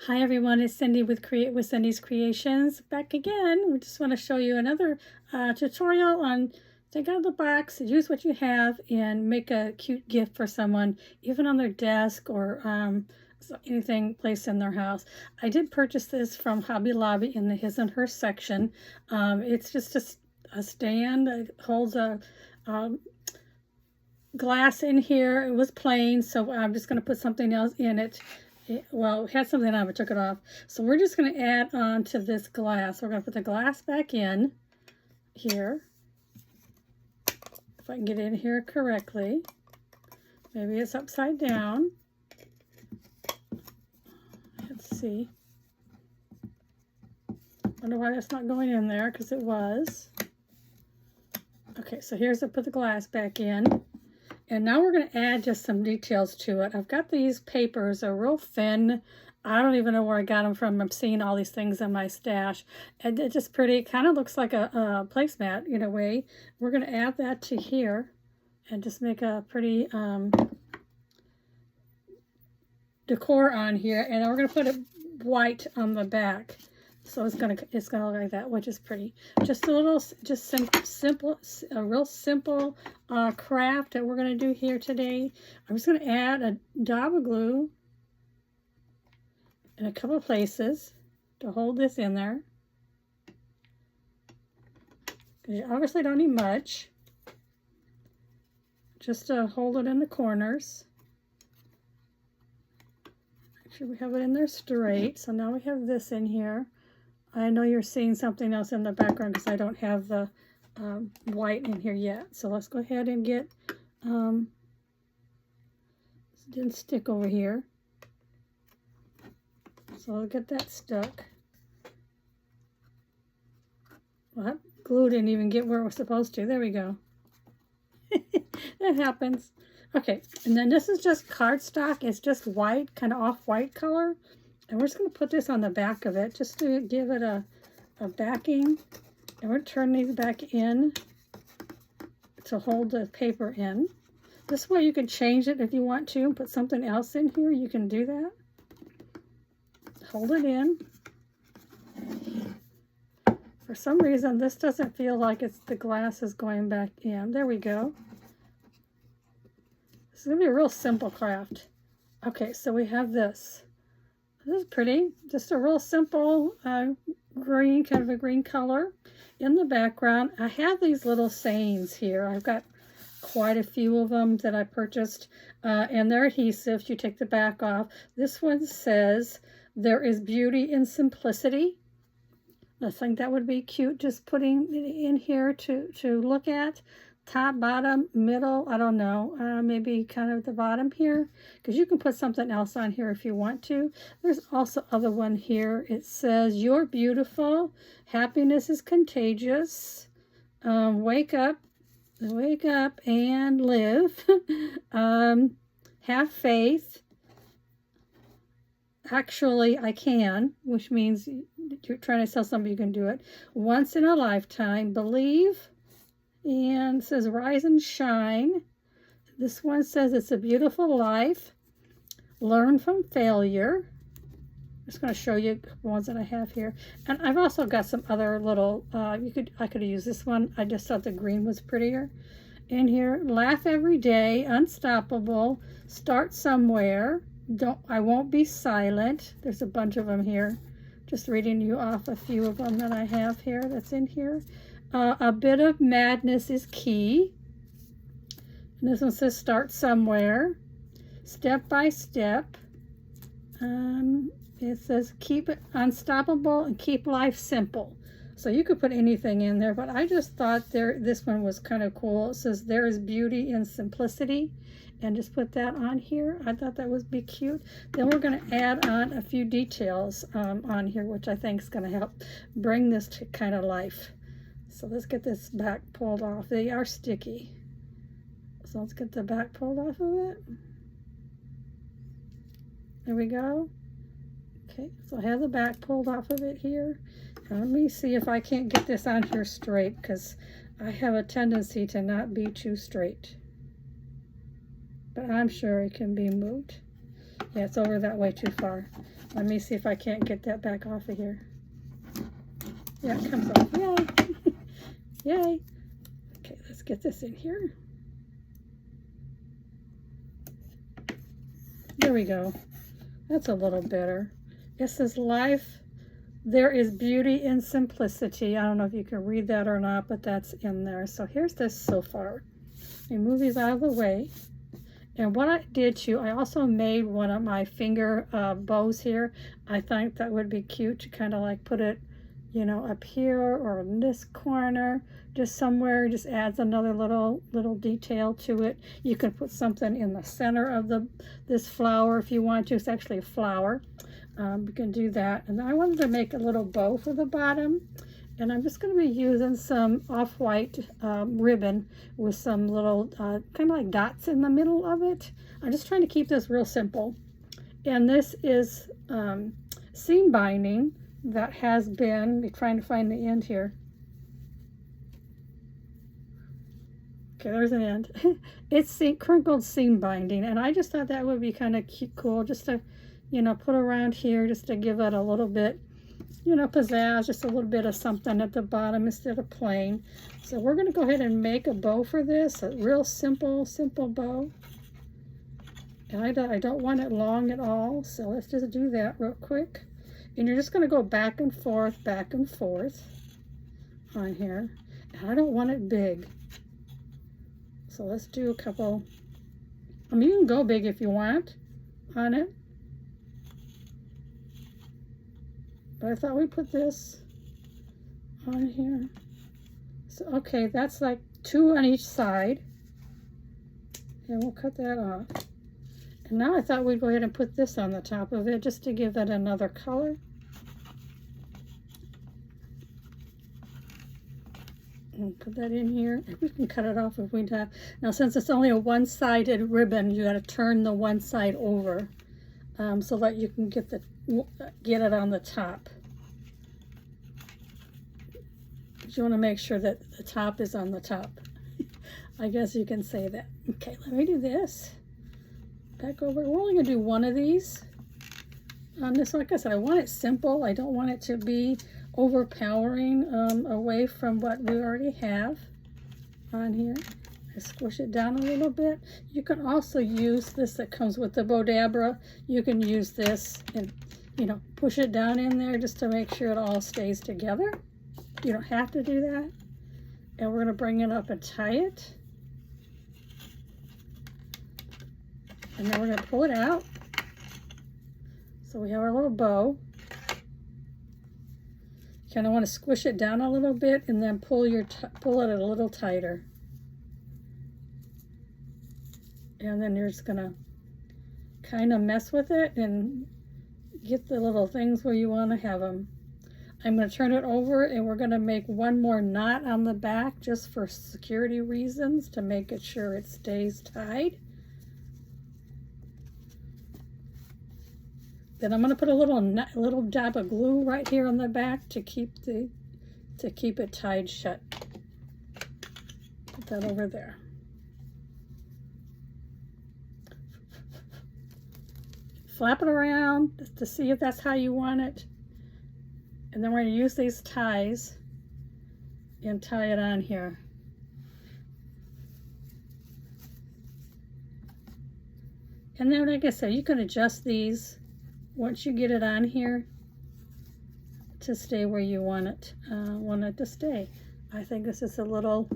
Hi everyone, it's Cindy with Create with Cindy's Creations back again. We just want to show you another tutorial on take out the box, use what you have, and make a cute gift for someone, even on their desk or anything placed in their house. I did purchase this from Hobby Lobby in the his and her section. It's just a stand that holds a glass in here. It was plain, so I'm just going to put something else in it. Well, it had something on it, but took it off. So we're just going to add on to this glass. We're going to put the glass back in here. If I can get in here correctly. Maybe it's upside down. Let's see. Wonder why that's not going in there, because it was. Okay, so here's to put the glass back in. And now we're going to add just some details to it. I've got these papers, they're real thin. I don't even know where I got them from. I'm seeing all these things in my stash. And it's just pretty. It kind of looks like a placemat in a way. We're going to add that to here and just make a pretty decor on here. And then we're going to put it white on the back. So it's gonna look like that, which is pretty. Just a little, simple, a real simple craft that we're gonna do here today. I'm just gonna add a dab of glue in a couple of places to hold this in there. You obviously don't need much. Just to hold it in the corners. Make sure we have it in there straight. So now we have this in here. I know you're seeing something else in the background because I don't have the white in here yet. So let's go ahead and get, this didn't stick over here. So I'll get that stuck. What? Glue didn't even get where it was supposed to. There we go. That happens. Okay, and then this is just cardstock. It's just white, kind of off-white color. And we're just going to put this on the back of it just to give it a backing. And we're turning these back in to hold the paper in. This way you can change it if you want to and put something else in here. You can do that. Hold it in. For some reason, this doesn't feel like the glass is going back in. There we go. This is going to be a real simple craft. Okay, so we have this. This is pretty, just a real simple green, kind of a green color in the background. I have these little sayings here. I've got quite a few of them that I purchased, and they're adhesive. You take the back off. This one says, "There is beauty in simplicity." I think that would be cute, just putting it in here to look at. Top, bottom, middle, I don't know, maybe kind of the bottom here, because you can put something else on here if you want to. There's also other one here. It says, "You're beautiful, happiness is contagious, wake up and live, have faith, actually I can," which means you're trying to tell somebody you can do it, "once in a lifetime, believe," and it says, "rise and shine." This one says, "It's a beautiful life, learn from failure." I'm just going to show you the ones that I have here. And I've also got some other little, I could use this one. I just thought the green was prettier. In here, "Laugh every day, unstoppable, start somewhere, I won't be silent." There's a bunch of them here. Just reading you off a few of them that I have here that's in here. "A bit of madness is key." And this one says, "Start somewhere, step by step." It says, "Keep it unstoppable and keep life simple." So you could put anything in there, but I just thought this one was kind of cool. It says, "There is beauty in simplicity," and just put that on here. I thought that would be cute. Then we're going to add on a few details on here, which I think is going to help bring this to kind of life. So let's get this back pulled off. They are sticky. So let's get the back pulled off of it. There we go. Okay, so I have the back pulled off of it here. And let me see if I can't get this on here straight, because I have a tendency to not be too straight. But I'm sure it can be moved. Yeah, it's over that way too far. Let me see if I can't get that back off of here. Yeah, it comes off. Yay! Yay! Okay, let's get this in here. There we go. That's a little better. It says life, there is beauty in simplicity. I don't know if you can read that or not, but that's in there. So here's this so far. Let me move these out of the way. And what I did too, I also made one of my finger bows here. I think that would be cute to kind of like put it, you know, up here or in this corner, just somewhere. Just adds another little detail to it. You can put something in the center of this flower if you want to. It's actually a flower. You can do that. And then I wanted to make a little bow for the bottom. And I'm just going to be using some off-white ribbon with some little kind of like dots in the middle of it. I'm just trying to keep this real simple. And this is seam binding that has been, trying to find the end here. Okay, there's an end. It's crinkled seam binding, and I just thought that would be kind of cool just to, you know, put around here just to give it a little bit, you know, pizzazz, just a little bit of something at the bottom instead of plain. So we're going to go ahead and make a bow for this, a real simple bow. And I don't want it long at all, so let's just do that real quick. And you're just going to go back and forth on here. And I don't want it big. So let's do a couple. I mean, you can go big if you want on it. But I thought we put this on here. So, okay, that's like 2 on each side. And we'll cut that off. And now I thought we'd go ahead and put this on the top of it just to give it another color. And put that in here. We can cut it off if we have. Now, since it's only a one-sided ribbon, you got to turn the one side over so that you can get it on the top. But you want to make sure that the top is on the top. I guess you can say that. Okay, let me do this. Back over. We're only going to do one of these on this. Like I said, I want it simple. I don't want it to be overpowering away from what we already have on here. I squish it down a little bit. You can also use this that comes with the Bodabra. You can use this and, you know, push it down in there just to make sure it all stays together. You don't have to do that. And we're going to bring it up and tie it. And then we're going to pull it out. So we have our little bow. Kind of want to squish it down a little bit and then pull it a little tighter. And then you're just going to kind of mess with it and get the little things where you want to have them. I'm going to turn it over and we're going to make one more knot on the back just for security reasons to make it sure it stays tied. Then I'm going to put a little dab of glue right here on the back to keep it tied shut. Put that over there. Flap it around just to see if that's how you want it. And then we're going to use these ties and tie it on here. And then, like I said, you can adjust these once you get it on here to stay where you want it to stay. I think this is a little,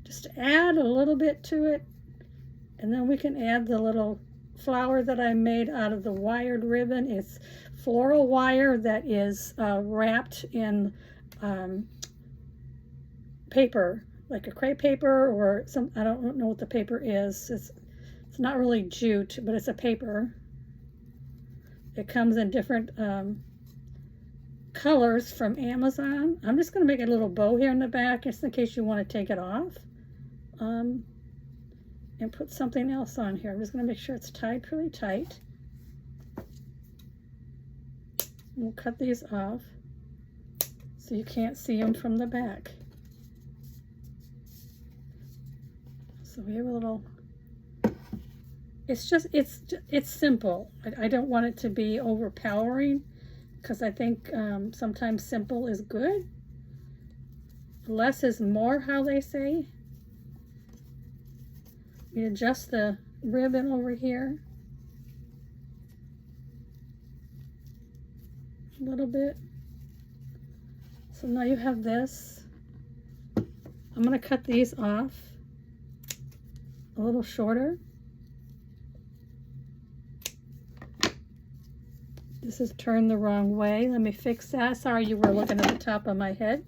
just add a little bit to it, and then we can add the little flower that I made out of the wired ribbon. It's floral wire that is wrapped in paper, like a crepe paper or some, I don't know what the paper is. It's not really jute, but it's a paper. It comes in different colors from Amazon. I'm just going to make a little bow here in the back just in case you want to take it off. And put something else on here. I'm just going to make sure it's tied pretty tight. We'll cut these off so you can't see them from the back. So we have a little... it's simple. I don't want it to be overpowering, because I think sometimes simple is good. Less is more, how they say. We adjust the ribbon over here a little bit. So now you have this. I'm going to cut these off a little shorter. This is turned the wrong way. Let me fix that. Sorry, you were looking at the top of my head.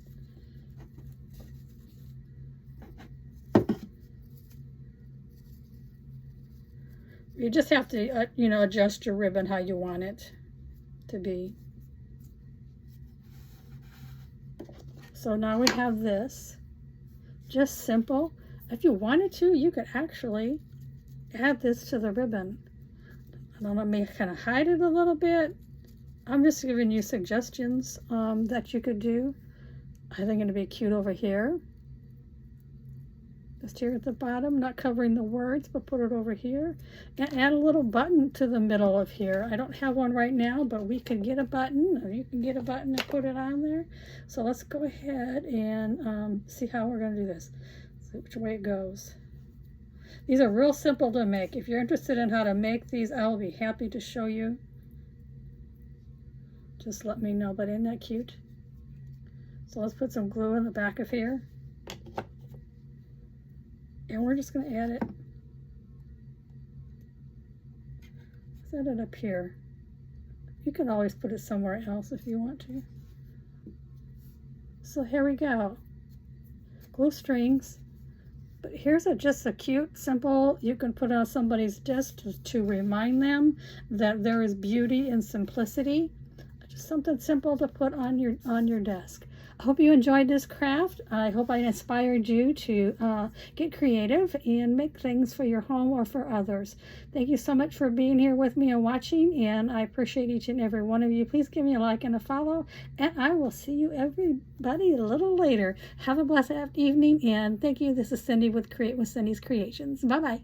You just have to, you know, adjust your ribbon how you want it to be. So now we have this. Just simple. If you wanted to, you could actually add this to the ribbon. I don't know, maybe kind of hide it a little bit. I'm just giving you suggestions that you could do. I think it'd be cute over here. Just here at the bottom, not covering the words, but put it over here. And add a little button to the middle of here. I don't have one right now, but we could get a button, or you can get a button and put it on there. So let's go ahead and see how we're going to do this. See which way it goes. These are real simple to make. If you're interested in how to make these, I'll be happy to show you. Just let me know, but isn't that cute? So let's put some glue in the back of here. And we're just going to add it. Set it up here. You can always put it somewhere else if you want to. So here we go. Glue strings. But here's just a cute, simple, you can put on somebody's desk to remind them that there is beauty in simplicity. Just something simple to put on your desk. I hope you enjoyed this craft. I hope I inspired you to get creative and make things for your home or for others. Thank you so much for being here with me and watching, and I appreciate each and every one of you. Please give me a like and a follow, and I will see you everybody a little later. Have a blessed evening, and thank you. This is Cindy with Create with Cindy's Creations. Bye-bye.